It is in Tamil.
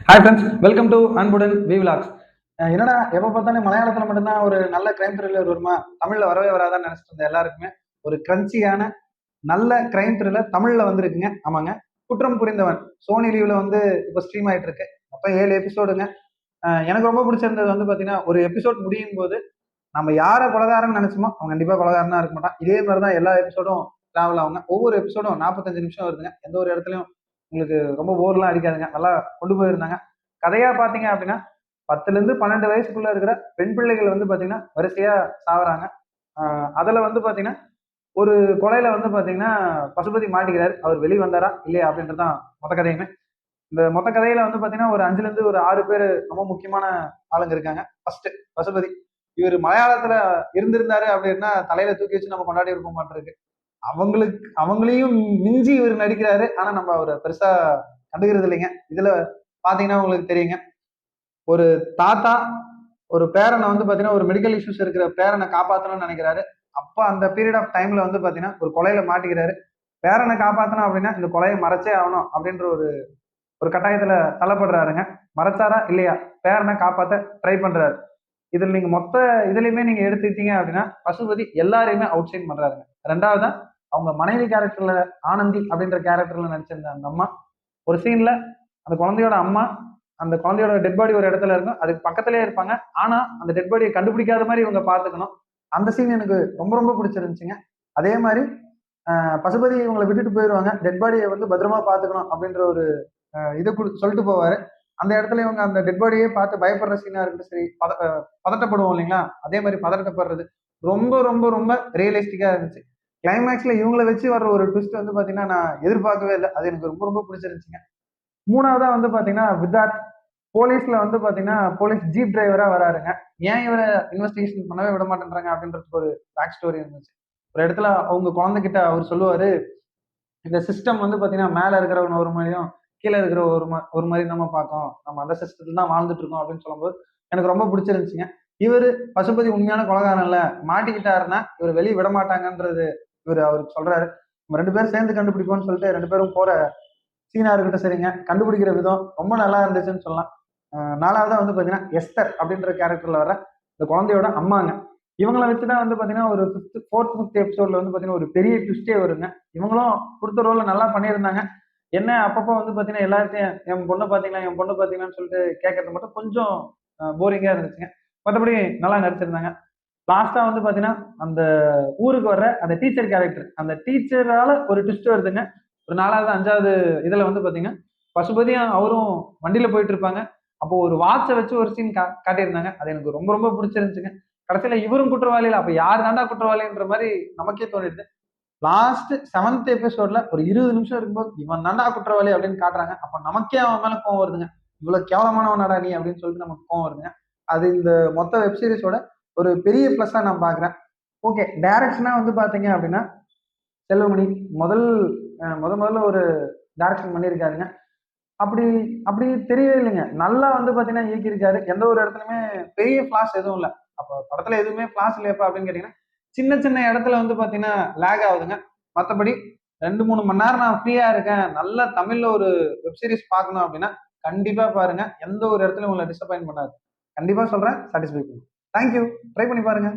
ஹாய் ஃப்ரெண்ட்ஸ், வெல்கம் டு அன்புடன் வி விலாக்ஸ். என்னடா எப்போ பார்த்தாலும் மலையாளத்தில் மட்டும்தான் ஒரு நல்ல கிரைம் த்ரில்லர் வருமா, தமிழில் வரவே வராதான்னு நினச்சிட்டு இருந்த எல்லாருக்குமே ஒரு கிரன்ச்சியான நல்ல கிரைம் த்ரில்லர் தமிழில் வந்திருக்குங்க. ஆமாங்க, குற்றம் புரிந்தவன் சோனி லீவ்ல வந்து இப்போ ஸ்ட்ரீம் ஆயிட்டு இருக்கு. மொத்தம் 7 எபிசோடுங்க. எனக்கு ரொம்ப பிடிச்சிருந்தது வந்து பார்த்தீங்கன்னா, ஒரு எபிசோட் முடியும் போது நம்ம யாரை கொலகாரன்னு நினைச்சோமோ அவன் கண்டிப்பாக கொலகாரனா இருக்க மாட்டான். இதே மாதிரி தான் எல்லா எபிசோடும் டிராவல் ஆகுங்க. ஒவ்வொரு எபிசோடும் 45 நிமிஷம் வருதுங்க. எந்த ஒரு இடத்துலையும் உங்களுக்கு ரொம்ப போர்லாம் அடிக்காதுங்க. நல்லா கொண்டு போயிருந்தாங்க. கதையா பாத்தீங்க அப்படின்னா 10ல இருந்து 12 வயசுக்குள்ள இருக்கிற பெண் பிள்ளைகள் வந்து பாத்தீங்கன்னா வரிசையா சாவறாங்க. அதுல வந்து பாத்தீங்கன்னா ஒரு கொலையில வந்து பாத்தீங்கன்னா பசுபதி மாட்டிக்கிறாரு. அவர் வெளியே வந்தாரா இல்லையா அப்படின்றதான் மொத்த கதையுமே. இந்த மொத்த கதையில வந்து பாத்தீங்கன்னா ஒரு 5ல இருந்து ஒரு 6 பேர் ரொம்ப முக்கியமான ஆளுங்க இருக்காங்க. ஃபர்ஸ்ட் பசுபதி. இவர் மலையாளத்துல இருந்திருந்தாரு அப்படின்னா தலையில தூக்கி வச்சு நம்ம கொண்டாடி இருக்க மாட்டிருக்கு. அவங்களையும் மிஞ்சி இவர் நடிக்கிறாரு. ஆனா நம்ம அவரை பெருசா கண்டுக்கிறது இல்லைங்க. இதுல பாத்தீங்கன்னா உங்களுக்கு தெரியுங்க, ஒரு தாத்தா ஒரு பேரனை வந்து பாத்தீங்கன்னா ஒரு மெடிக்கல் இஷ்யூஸ் இருக்கிற பேரனை காப்பாற்றணும்னு நினைக்கிறாரு. அப்ப அந்த பீரியட் ஆஃப் டைம்ல வந்து பாத்தீங்கன்னா ஒரு கொலையில மாட்டிக்கிறாரு. பேரனை காப்பாற்றணும் அப்படின்னா இந்த கொலையை மறைச்சே ஆகணும் அப்படின்ற ஒரு ஒரு கட்டாயத்துல தள்ளப்படுறாருங்க. மறைச்சாரா இல்லையா, பேரனை காப்பாத்த ட்ரை பண்றாரு. இதுல நீங்க மொத்த இதுலயுமே நீங்க எடுத்துக்கிட்டீங்க அப்படின்னா பசுபதி எல்லாரையுமே அவுட் சைன் பண்றாருங்க. ரெண்டாவதா அவங்க மனைவி கேரக்டர்ல ஆனந்தி அப்படின்ற கேரக்டர்ல நடிச்சிருந்த அந்த அம்மா ஒரு சீன்ல அந்த குழந்தையோட அம்மா அந்த குழந்தையோட டெட் பாடி ஒரு இடத்துல இருக்கும், அதுக்கு பக்கத்திலே இருப்பாங்க. ஆனா அந்த டெட் பாடியை கண்டுபிடிக்காத மாதிரி இவங்க பாத்துக்கணும். அந்த சீன் எனக்கு ரொம்ப ரொம்ப பிடிச்சிருந்துச்சுங்க. அதே மாதிரி பசுபதி இவங்களை விட்டுட்டு போயிடுவாங்க, டெட் பாடியை வந்து பத்திரமா பாத்துக்கணும் அப்படின்ற ஒரு இதை சொல்லிட்டு போவாரு. அந்த இடத்துல இவங்க அந்த டெட் பாடியே பார்த்து பயப்படுற சீனா இருக்கட்டும் சரி, பதட்டப்படுவோம் இல்லைங்களா, அதே மாதிரி பதட்டப்படுறது ரொம்ப ரொம்ப ரொம்ப ரியலிஸ்டிக்கா இருந்துச்சு. கிளைமேக்ஸ்ல இவங்களை வச்சு வர்ற ஒரு ட்விஸ்ட் வந்து பாத்தீங்கன்னா நான் எதிர்பார்க்கவே இல்லை. அது எனக்கு ரொம்ப ரொம்ப பிடிச்சிருந்துச்சுங்க. மூணாவதா வந்து பாத்தீங்கன்னா விதார்த் போலீஸ்ல வந்து பாத்தீங்கன்னா போலீஸ் ஜீப் டிரைவரா வராருங்க. ஏன் இவரை இன்வெஸ்டிகேஷன் பண்ணவே விட மாட்டேன்றாங்க அப்படின்றதுக்கு ஒரு பேக் ஸ்டோரி இருந்துச்சு. ஒரு இடத்துல அவங்க குழந்தைகிட்ட அவர் சொல்லுவாரு, இந்த சிஸ்டம் வந்து பாத்தீங்கன்னா மேல இருக்கிறவன் ஒரு மாதிரியும் கீழே இருக்கிற ஒரு மாதிரி நம்ம பார்க்கோம், நம்ம அந்த சிஸ்டத்துல தான் வாழ்ந்துட்டு இருக்கோம் அப்படின்னு சொல்லும்போது எனக்கு ரொம்ப பிடிச்சிருந்துச்சுங்க. இவரு பசுபதி உண்மையான கொலகாரம் இல்ல, மாட்டிக்கிட்டாருன்னா இவர் வெளியே விட மாட்டாங்கன்றது இவர் அவருக்கு சொல்றாரு. நம்ம 2 பேரும் சேர்ந்து கண்டுபிடிப்போம்னு சொல்லிட்டு 2 பேரும் போற சீனா இருக்கட்டும் சரிங்க, கண்டுபிடிக்கிற விதம் ரொம்ப நல்லா இருந்துச்சுன்னு சொல்லலாம். நாலாவதா வந்து பாத்தீங்கன்னா எஸ்தர் அப்படின்ற கேரக்டர்ல வர இந்த குழந்தையோட அம்மாங்க. இவங்கள வச்சுதான் வந்து பாத்தீங்கன்னா ஒரு ஃபிஃப்த் எபிசோட்ல வந்து பாத்தீங்கன்னா ஒரு பெரிய ட்விஸ்டே வருங்க. இவங்களும் கொடுத்த ரோல நல்லா பண்ணியிருந்தாங்க. என்ன அப்பப்போ வந்து பாத்தீங்கன்னா எல்லார்ட்டையும் என் பொண்ணு பாத்தீங்களா என் பொண்ணு பாத்தீங்களான்னு சொல்லிட்டு கேட்கறது மட்டும் கொஞ்சம் போரிங்கா இருந்துச்சுங்க. மற்றபடி நல்லா நடிச்சிருந்தாங்க. லாஸ்டா வந்து பாத்தீங்கன்னா அந்த ஊருக்கு வர்ற அந்த டீச்சர் கேரக்டர், அந்த டீச்சரால ஒரு ட்விஸ்ட் வருதுங்க. ஒரு 4வது 5வது இதுல வந்து பாத்தீங்கன்னா பசுபதியும் அவரும் வண்டியில போயிட்டு இருப்பாங்க. அப்போ ஒரு வாட்சை வச்சு ஒரு சீன் காட்டியிருந்தாங்க. அது எனக்கு ரொம்ப ரொம்ப பிடிச்சிருந்துச்சுங்க. கடைசியில இவரும் குற்றவாளி இல்ல, அப்ப யார் தாண்டா குற்றவாளின்ற மாதிரி நமக்கே தோணிடுது. லாஸ்ட் 7th எபிசோட்ல ஒரு 20 நிமிஷம் இருக்கும்போது இவன் தாண்டா குற்றவாளி அப்படின்னு காட்டுறாங்க. அப்ப நமக்கே அவன் மேல கோவம் வருதுங்க. இவ்வளவு கேவலமானவனடா நீ அப்படின்னு சொல்லிட்டு நமக்கு கோவம் வருதுங்க. அது இந்த மொத்த வெப் சீரிஸோட ஒரு பெரிய பிளஸ்ஸா நான் பாக்குறேன். ஓகே, டைரக்ஷனா வந்து பாத்தீங்க அப்படின்னா செல்வமணி முதல் முதல்ல ஒரு டைரக்ஷன் பண்ணியிருக்காருங்க. அப்படி அப்படி தெரியவே இல்லைங்க. நல்லா வந்து பாத்தீங்கன்னா இயக்கியிருக்காரு. எந்த ஒரு இடத்துலயுமே பெரிய ஃபிளாஸ் எதுவும் இல்ல. அப்ப படத்துல எதுவுமே ஃபிளாஸ் இல்லையாப்பா அப்படின்னு கேட்டீங்கன்னா சின்ன சின்ன இடத்துல வந்து பாத்தீங்கன்னா லேக் ஆகுதுங்க. மத்தபடி 2-3 மணி நேரம் நான் ஃப்ரீயா இருக்கேன், நல்லா தமிழ்ல ஒரு வெப் சீரிஸ் பார்க்கணும் அப்படின்னா கண்டிப்பா பாருங்க. எந்த ஒரு இடத்துலயும் உங்களை டிசப்பாயிண்ட் பண்ணாது. கண்டிப்பா சொல்றேன், சாட்டிஸ்ஃபை பண்ணும். தேங்க்யூ. ட்ரை பண்ணி பாருங்க.